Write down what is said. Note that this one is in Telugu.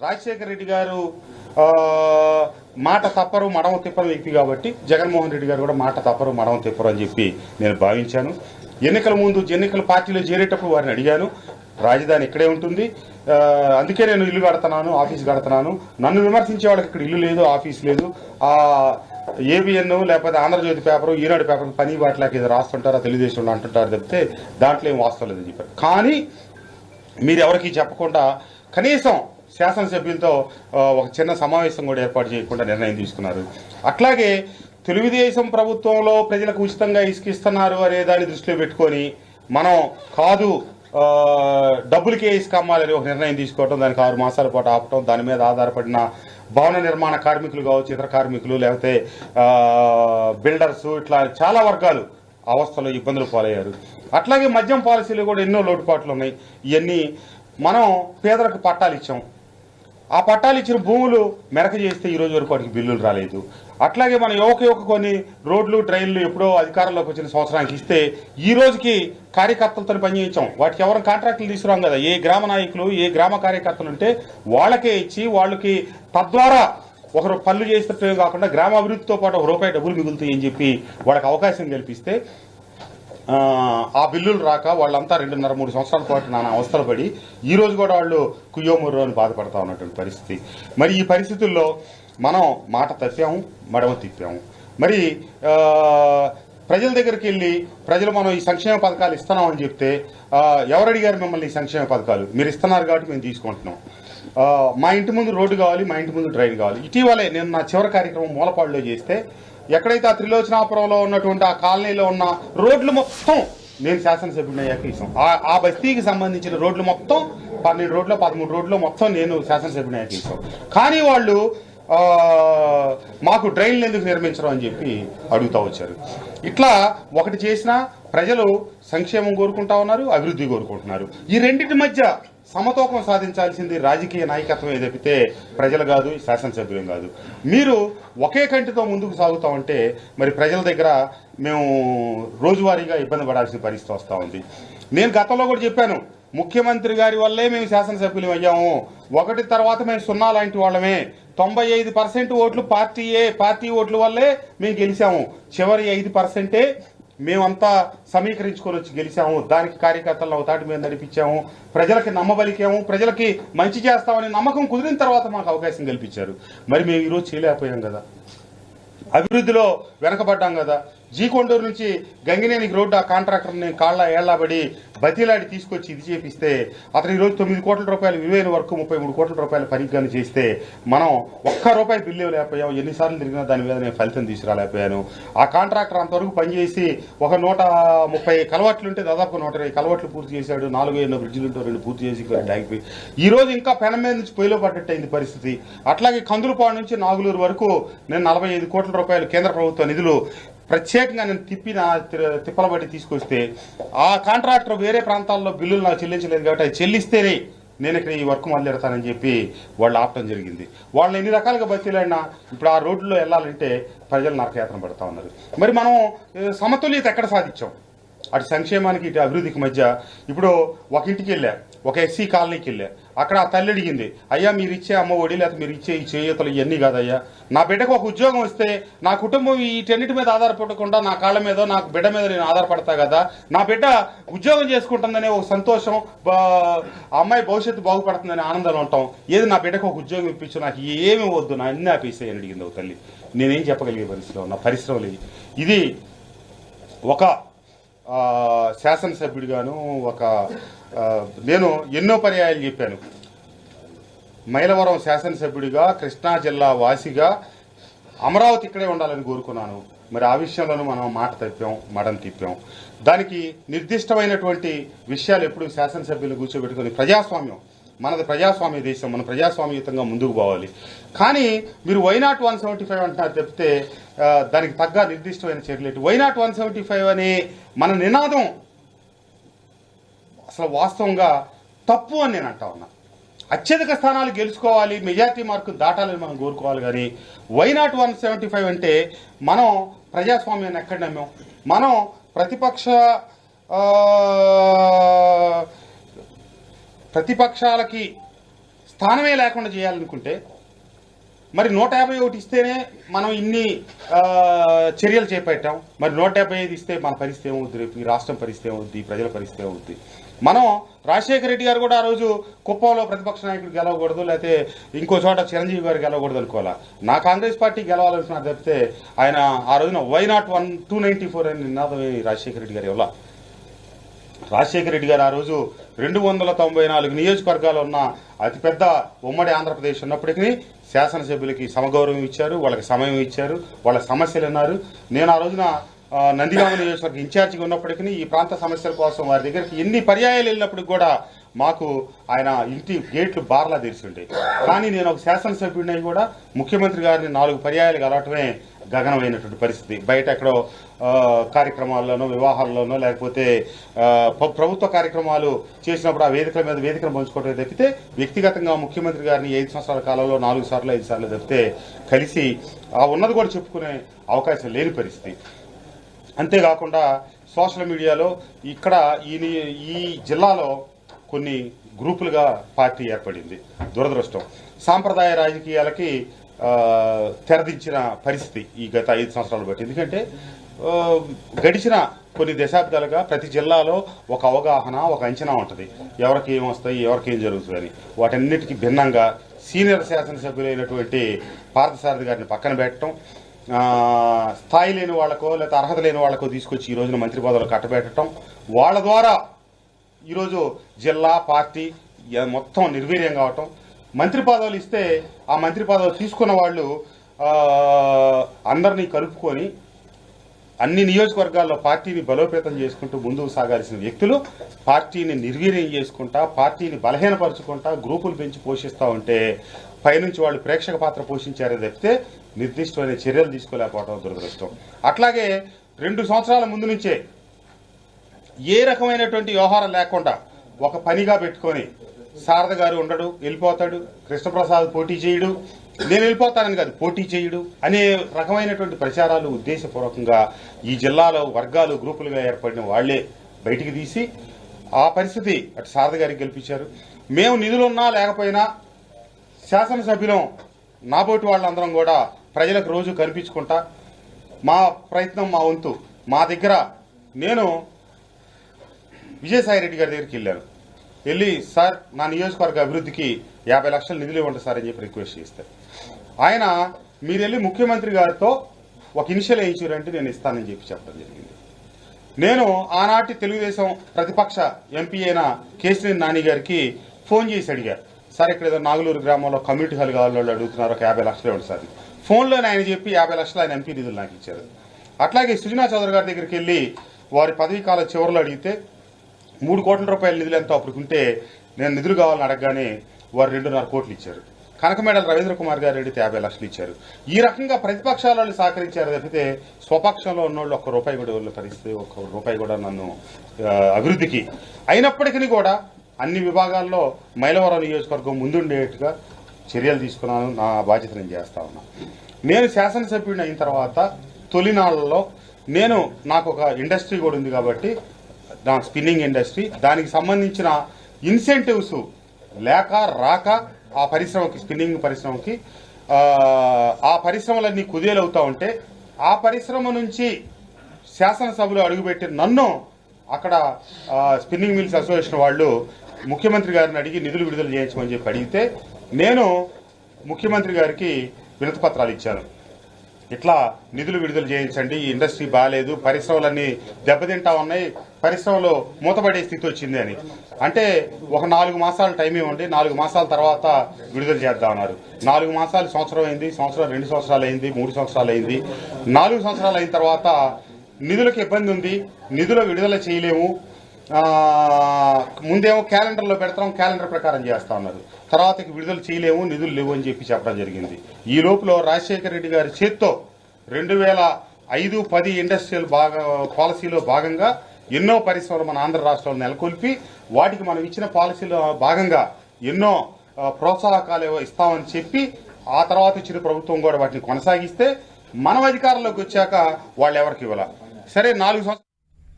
రాజశేఖర రెడ్డి గారు మాట తప్పరు మడమ తిప్పరు వ్యక్తి కాబట్టి జగన్మోహన్ రెడ్డి గారు కూడా మాట తప్పరు మడమ తిప్పరు అని చెప్పి నేను భావించాను. ఎన్నికల ముందు ఎన్నికల పార్టీలో చేరేటప్పుడు వారిని అడిగాను, రాజధాని ఇక్కడే ఉంటుంది, అందుకే నేను ఇల్లు కడుతున్నాను, ఆఫీస్ కడుతున్నాను. నన్ను విమర్శించే వాళ్ళకి ఇక్కడ ఇల్లు లేదు, ఆఫీస్ లేదు, ఏబిఎన్ లేకపోతే ఆంధ్రజ్యోతి పేపరు, ఈనాడు పేపర్ పని బాటలాకి ఇది రాస్తుంటారా, తెలుగుదేశంలో అంటుంటారు తప్పితే దాంట్లో ఏం వాస్తవం లేదని చెప్పారు. కానీ మీరు ఎవరికి చెప్పకుండా కనీసం శాసనసభ్యులతో ఒక చిన్న సమావేశం కూడా ఏర్పాటు చేయకుండా నిర్ణయం తీసుకున్నారు. అట్లాగే తెలుగుదేశం ప్రభుత్వంలో ప్రజలకు ఉచితంగా ఇసుకిస్తున్నారు అనే దాన్ని దృష్టిలో పెట్టుకొని మనం కాదు డబ్బులకే ఇసుక అమ్మాలని ఒక నిర్ణయం తీసుకోవటం, దానికి 6 మాసాల పాటు ఆపటం, దాని మీద ఆధారపడిన భవన నిర్మాణ కార్మికులు కావచ్చు, ఇతర కార్మికులు, లేకపోతే బిల్డర్స్, ఇట్లా చాలా వర్గాలు అవస్థలో ఇబ్బందులు పాలయ్యారు. అట్లాగే మద్యం పాలసీలు కూడా ఎన్నో లోటుపాట్లు ఉన్నాయి. ఇవన్నీ మనం పేదలకు పట్టాలు ఇచ్చాం, ఆ పట్టాలు ఇచ్చిన భూములు మెరక చేస్తే ఈ రోజు వరకు వాటికి బిల్లులు రాలేదు. అట్లాగే మనం యువక కొన్ని రోడ్లు డ్రైన్లు ఎప్పుడో అధికారంలోకి వచ్చిన సంవత్సరానికి ఇస్తే ఈ రోజుకి కార్యకర్తలతో పనిచేయించాం, వాటికి ఎవరు కాంట్రాక్టులు తీసుకురాం కదా. ఏ గ్రామ నాయకులు ఏ గ్రామ కార్యకర్తలు ఉంటే వాళ్ళకే ఇచ్చి వాళ్ళకి తద్వారా ఒకరు పనులు చేసేటట్టు కాకుండా గ్రామ అభివృద్ధితో పాటు ₹1 డబ్బులు మిగులుతాయని చెప్పి వాళ్ళకి అవకాశం కల్పిస్తే ఆ బిల్లులు రాక వాళ్ళంతా 2.5-3 సంవత్సరాల పాటు నానా అవస్థలు పడి ఈ రోజు కూడా వాళ్ళు కుయ్యోముర్రో అని బాధపడతా ఉన్నటువంటి పరిస్థితి. మరి ఈ పరిస్థితుల్లో మనం మాట తప్పాము, మడమ తిప్పాము. మరి ప్రజల దగ్గరికి వెళ్ళి ప్రజలు మనం ఈ సంక్షేమ పథకాలు ఇస్తున్నామని చెప్తే ఎవరు అడిగారు మిమ్మల్ని ఈ సంక్షేమ పథకాలు? మీరు ఇస్తున్నారు కాబట్టి మేము తీసుకుంటున్నాం. మా ఇంటి ముందు రోడ్డు కావాలి, మా ఇంటి ముందు డ్రైన్ కావాలి. ఇటీవలే నేను నా చివరి కార్యక్రమం మూలపాడులో చేస్తే ఎక్కడైతే ఆ త్రిలోచనాపురంలో ఉన్నటువంటి ఆ కాలనీలో ఉన్న రోడ్లు మొత్తం నేను శాసనసభ్యుని అయ్యాక ఇస్తాం. ఆ బస్తీకి సంబంధించిన రోడ్లు మొత్తం 12 రోడ్లు 13 రోడ్లు మొత్తం నేను శాసనసభ్యుని అయ్యాక ఇస్తాం. కానీ వాళ్ళు మాకు డ్రైన్లు ఎందుకు నిర్మించడం అని చెప్పి అడుగుతూ వచ్చారు. ఇట్లా ఒకటి చేసినా ప్రజలు సంక్షేమం కోరుకుంటా ఉన్నారు, అభివృద్ధి కోరుకుంటున్నారు. ఈ రెండింటి మధ్య సమతూకం సాధించాల్సింది రాజకీయ నాయకత్వమే తప్పితే ప్రజలు కాదు, శాసనసభ్యులం కాదు. మీరు ఒకే కంటితో ముందుకు సాగుతామంటే మరి ప్రజల దగ్గర మేము రోజువారీగా ఇబ్బంది పడాల్సిన పరిస్థితి వస్తూ ఉంది. నేను గతంలో కూడా చెప్పాను, ముఖ్యమంత్రి గారి వల్లే మేము శాసనసభ్యులం అయ్యాము, ఒకటి తర్వాత మేము 0 లాంటి వాళ్ళమే, 95% ఓట్లు పార్టీ ఓట్ల వల్లే మేము గెలిచాము, చివరి 5% మేమంతా సమీకరించుకొని వచ్చి గెలిచాము, దానికి కార్యకర్తలను అవతాటి మీద నడిపించాము, ప్రజలకి నమ్మబలికాము, ప్రజలకి మంచి చేస్తామని నమ్మకం కుదిరిన తర్వాత మాకు అవకాశం కల్పించారు. మరి మేము ఈరోజు చేయలేకపోయాం కదా, అభివృద్ధిలో వెనకబడ్డాం కదా. జీకొండూరు నుంచి గంగినేనికి రోడ్డు ఆ కాంట్రాక్టర్ని కాళ్ళ ఏళ్లబడి బతిలాడి తీసుకొచ్చి ఇది చేపిస్తే అతను ఈరోజు ₹9 కోట్ల విలువైన వరకు ₹33 కోట్ల పనికి కానీ చేస్తే మనం ₹1 బిల్లు ఇవ్వలేకపోయాం. ఎన్నిసార్లు తిరిగినా దాని మీద నేను ఫలితం తీసుకురాలేకపోయాను. ఆ కాంట్రాక్టర్ అంతవరకు పనిచేసి ఒక 130 కలవట్లు ఉంటే దాదాపు 120 కలవట్లు పూర్తి చేశాడు, 4 బ్రిడ్జిలు ఉంటే 2 పూర్తి చేసి ఆగిపోయి ఈ రోజు ఇంకా పెనం మీద నుంచి పొయ్యిలో పడ్డట్టు అయింది పరిస్థితి. అట్లాగే కందులపాడు నుంచి నాగులూరు వరకు నేను ₹45 కోట్ల కేంద్ర ప్రభుత్వ నిధులు ప్రత్యేకంగా నేను తిప్పలబడి తీసుకొస్తే ఆ కాంట్రాక్టర్ వేరే ప్రాంతాల్లో బిల్లులు నాకు చెల్లించలేదు కాబట్టి అది చెల్లిస్తేనే నేను ఇక్కడ ఈ వర్క్ మొదలెడతానని చెప్పి వాళ్ళు ఆపటం జరిగింది. వాళ్ళని ఎన్ని రకాలుగా బతిలాడినా ఇప్పుడు ఆ రోడ్లో వెళ్ళాలంటే ప్రజలు నరకయాత్ర పడుతూ ఉన్నారు. మరి మనం సమతుల్యత ఎక్కడ సాధించాం? అటు సంక్షేమానికి ఇటు అభివృద్ధికి మధ్య. ఇప్పుడు ఒక ఇంటికి వెళ్ళా, ఒక ఎస్సీ కాలనీకి వెళ్ళా, అక్కడ ఆ తల్లి అడిగింది, అయ్యా మీరు ఇచ్చే అమ్మ ఒడి లేకపోతే మీరు ఇచ్చే ఈ చేయూతలు ఇవన్నీ కాదయ్యా, నా బిడ్డకు ఒక ఉద్యోగం వస్తే నా కుటుంబం వీటన్నిటి మీద ఆధారపడకుండా నా కాళ్ళ మీద నా బిడ్డ మీద నేను ఆధారపడతా కదా, నా బిడ్డ ఉద్యోగం చేసుకుంటుందనే ఒక సంతోషం, అమ్మాయి భవిష్యత్తు బాగుపడుతుందనే ఆనందం ఉంటాం, ఏది నా బిడ్డకు ఒక ఉద్యోగం ఇప్పించు, నాకు ఏమి వద్దు, నా అన్ని ఆపేసాయని అడిగింది ఒక తల్లి. నేనేం చెప్పగలిగే పరిస్థితిలో ఉన్న పరిశ్రమలు ఇది. ఒక శాసనసభ్యుడిగాను నేను ఎన్నో పర్యాయాలు చెప్పాను, మైలవరం శాసనసభ్యుడిగా కృష్ణా జిల్లా వాసిగా అమరావతి ఇక్కడే ఉండాలని కోరుకున్నాను. మరి ఆ విషయంలోనూ మనం మాట తప్పాం, మడం తిప్పాం. దానికి నిర్దిష్టమైనటువంటి విషయాలు ఎప్పుడు శాసనసభ్యులు కూర్చోబెట్టుకొని ప్రజాస్వామ్యం, మనది ప్రజాస్వామ్య దేశం, మనం ప్రజాస్వామ్యయుతంగా ముందుకు పోవాలి. కానీ మీరు వైనాట్ 175 అంటున్నారు తప్పితే దానికి తగ్గ నిర్దిష్టమైన చర్యలు. వైనాట్ 175 అనే మన నినాదం అసలు వాస్తవంగా తప్పు అని నేను అంటా ఉన్నా. అత్యధిక స్థానాలు గెలుచుకోవాలి, మెజార్టీ మార్కు దాటాలని మనం కోరుకోవాలి. కానీ వైనాట్ 175 అంటే మనం ప్రజాస్వామ్యాన్ని ఎక్కడ నమ్మాం? మనం ప్రతిపక్షాలకి స్థానమే లేకుండా చేయాలనుకుంటే మరి 151 ఇస్తేనే మనం ఇన్ని చర్యలు చేపట్టాం. మరి 175 ఇస్తే మన పరిస్థితి ఏమవుద్ది, రేపు ఈ రాష్ట్రం పరిస్థితి ఏమవుద్ది, ప్రజల పరిస్థితి ఏమవుద్ది. మనం రాజశేఖర రెడ్డి గారు కూడా ఆ రోజు కుప్పంలో ప్రతిపక్ష నాయకుడు గెలవకూడదు, లేకపోతే ఇంకో చోట చిరంజీవి గారు గెలవకూడదు అనుకోవాలా. నా కాంగ్రెస్ పార్టీ గెలవాలనుకున్నారు తప్పితే ఆయన ఆ రోజున వైనాట్ 294 అని నినాదం రాజశేఖర రెడ్డి గారు ఇవ్వాల. రాజశేఖర రెడ్డి గారు ఆ రోజు 294 నియోజకవర్గాలు ఉన్న అతిపెద్ద ఉమ్మడి ఆంధ్రప్రదేశ్ ఉన్నప్పటికీ శాసనసభ్యులకి సమగౌరవం ఇచ్చారు, వాళ్ళకి సమయం ఇచ్చారు, వాళ్ళ సమస్యలు అన్నారు. నేను ఆ రోజున నందిగామ నియోజకవర్గం ఇన్ఛార్జిగా ఉన్నప్పటికీ ఈ ప్రాంత సమస్యల కోసం వారి దగ్గరికి ఎన్ని పర్యాయాలు వెళ్ళినప్పటికి కూడా మాకు ఆయన ఇంటి గేట్లు బార్లా తెరిచిండే. కానీ నేను ఒక శాసనసభ్యుడిని కూడా ముఖ్యమంత్రి గారిని 4 పర్యాయాలు కలవటమే గగనమైనటువంటి పరిస్థితి. బయట ఎక్కడో కార్యక్రమాల్లోనో, వివాహాల్లోనో, లేకపోతే ప్రభుత్వ కార్యక్రమాలు చేసినప్పుడు ఆ వేదికల మీద వేదికను పంచుకోవటమే తప్పితే వ్యక్తిగతంగా ముఖ్యమంత్రి గారిని 5 సంవత్సరాల కాలంలో 4 సార్లు 5 సార్లు తప్పితే కలిసి ఉన్నది కూడా చెప్పుకునే అవకాశం లేని పరిస్థితి. అంతేకాకుండా సోషల్ మీడియాలో ఇక్కడ ఈ జిల్లాలో కొన్ని గ్రూపులుగా పార్టీ ఏర్పడింది. దురదృష్టం. సాంప్రదాయ రాజకీయాలకి తెరదించిన పరిస్థితి ఈ గత 5 సంవత్సరాలు బట్టి. ఎందుకంటే గడిచిన కొన్ని దశాబ్దాలుగా ప్రతి జిల్లాలో ఒక అవగాహన, ఒక అంచనా ఉంటుంది. ఎవరికి ఏమొస్తాయి, ఎవరికి ఏం జరుగుతుందని. వాటన్నిటికీ భిన్నంగా సీనియర్ శాసనసభ్యులైనటువంటి పార్థసారథి గారిని పక్కన పెట్టడం, స్థాయి లేని వాళ్లకో లేకపోతే అర్హత లేని వాళ్లకో తీసుకొచ్చి ఈ రోజున మంత్రి పదవులు కట్టబెట్టడం, వాళ్ళ ద్వారా ఈరోజు జిల్లా పార్టీ మొత్తం నిర్వీర్యం కావటం. మంత్రి పదవులు ఇస్తే ఆ మంత్రి పదవులు తీసుకున్న వాళ్ళు అందరినీ కలుపుకొని అన్ని నియోజకవర్గాల్లో పార్టీని బలోపేతం చేసుకుంటూ ముందుకు సాగాల్సిన వ్యక్తులు పార్టీని నిర్వీర్యం చేసుకుంటా, పార్టీని బలహీనపరుచుకుంటా, గ్రూపులు పెంచి పోషిస్తూ ఉంటే పైనుంచి వాళ్ళు ప్రేక్షక పాత్ర పోషించారే తప్పితే నిర్దిష్టమైన చర్యలు తీసుకోలేకపోవడం దురదృష్టం. అట్లాగే 2 సంవత్సరాల ముందు నుంచే ఏ రకమైనటువంటి వ్యవహారం లేకుండా ఒక పనిగా పెట్టుకొని శారద గారు ఉండడు, వెళ్ళిపోతాడు, కృష్ణప్రసాద్ పోటీ చేయడు, నేను వెళ్ళిపోతానని కాదు పోటీ చేయడు అనే రకమైనటువంటి ప్రచారాలు ఉద్దేశపూర్వకంగా ఈ జిల్లాలో వర్గాలు గ్రూపులుగా ఏర్పడిన వాళ్లే బయటికి తీసి ఆ పరిస్థితి అటు శారద గారికి గెలిపించారు. మేము నిధులున్నా లేకపోయినా శాసనసభ్యులం నాబోటి వాళ్ళందరం కూడా ప్రజలకు రోజు కనిపించుకుంటా మా ప్రయత్నం, మా వంతు మా దగ్గర. నేను విజయసాయిరెడ్డి గారి దగ్గరికి వెళ్ళి సార్ నా నియోజకవర్గ అభివృద్ధికి 50 లక్షల నిధులు ఇవ్వండి సార్ అని చెప్పి రిక్వెస్ట్ చేస్తారు. ఆయన మీరు వెళ్ళి ముఖ్యమంత్రి గారితో ఒక ఇనిషియల్ వేయించారంటే నేను ఇస్తానని చెప్పడం జరిగింది. నేను ఆనాటి తెలుగుదేశం ప్రతిపక్ష ఎంపీ అయిన కేశినేని నాని గారికి ఫోన్ చేసి అడిగారు, సార్ ఇక్కడ ఏదో నాగులూరు గ్రామంలో కమ్యూనిటీ హాల్ కావాలి వాళ్ళు అడుగుతున్నారు, ఒక 50 లక్షలు ఇవ్వండి సార్. ఫోన్లోనే ఆయన చెప్పి 50 లక్షలు ఆయన ఎంపీ నిధులు నాకు ఇచ్చారు. అట్లాగే సుజనా చౌదరి గారి దగ్గరికి వెళ్ళి వారి పదవీ కాల చివరిలో అడిగితే 3 కోట్ల రూపాయల నిధులు ఎంతో అప్పుడుకుంటే నేను నిధులు కావాలని అడగగానే వారు 2.5 కోట్లు ఇచ్చారు. కనకమేడల రవీంద్ర కుమార్ గారు అడిగితే 50 లక్షలు ఇచ్చారు. ఈ రకంగా ప్రతిపక్షాల వాళ్ళు సహకరించారు తప్పితే స్వపక్షంలో ఉన్నోళ్ళు ₹1 కూడా ఇవ్వని పరిస్థితి, ₹1 కూడా నన్ను అభివృద్ధికి. అయినప్పటికీ కూడా అన్ని విభాగాల్లో మైలవరం నియోజకవర్గం ముందుండేట్టుగా చర్యలు తీసుకున్నాను. నా బాధ్యత నేను చేస్తా ఉన్నా. నేను శాసనసభ్యుడిని అయిన తర్వాత తొలినాళ్లలో నాకు ఒక ఇండస్ట్రీ కూడా ఉంది కాబట్టి నా స్పిన్నింగ్ ఇండస్ట్రీ, దానికి సంబంధించిన ఇన్సెంటివ్స్ లేక రాక ఆ పరిశ్రమకి, స్పిన్నింగ్ పరిశ్రమకి ఆ పరిశ్రమలన్నీ కుదేలవుతా ఉంటే ఆ పరిశ్రమ నుంచి శాసనసభలో అడుగుపెట్టి నన్ను అక్కడ స్పిన్నింగ్ మిల్స్ అసోసియేషన్ వాళ్ళు ముఖ్యమంత్రి గారిని అడిగి నిధులు విడుదల చేయించమని చెప్పి అడిగితే నేను ముఖ్యమంత్రి గారికి వినతి పత్రాలు ఇచ్చాను. ఇట్లా నిధులు విడుదల చేయించండి, ఈ ఇండస్ట్రీ బాగాలేదు, పరిశ్రమలన్నీ దెబ్బతింటా ఉన్నాయి, పరిశ్రమలో మూతపడే స్థితి వచ్చింది అని. అంటే ఒక 4 మాసాలు టైం ఇవ్వండి, 4 మాసాల తర్వాత విడుదల చేద్దామన్నారు. 4 మాసాలు సంవత్సరం అయింది, సంవత్సరం 2 సంవత్సరాలు అయింది, 3 సంవత్సరాలు అయింది. 4 సంవత్సరాలు అయిన తర్వాత నిధులకు ఇబ్బంది ఉంది, నిధుల విడుదల చేయలేము, ముందేమో క్యాలెండర్లో పెడతాం, క్యాలెండర్ ప్రకారం చేస్తా ఉన్నారు, తర్వాతకి విడుదల చేయలేము, నిధులు లేవు అని చెప్పి చెప్పడం జరిగింది. ఈ లోపల రాజశేఖర రెడ్డి గారి చేత్తో 2005-10 ఇండస్ట్రియల్ పాలసీలో భాగంగా ఎన్నో పరిశ్రమలు మన ఆంధ్ర రాష్ట్రంలో నెలకొల్పి వాటికి మనం ఇచ్చిన పాలసీలో భాగంగా ఎన్నో ప్రోత్సాహకాలు ఇస్తామని చెప్పి ఆ తర్వాత ఇచ్చిన ప్రభుత్వం కూడా వాటిని కొనసాగిస్తే మనం అధికారంలోకి వచ్చాక వాళ్ళు ఎవరికి ఇవ్వాల. సరే 4 సంవత్సరాలు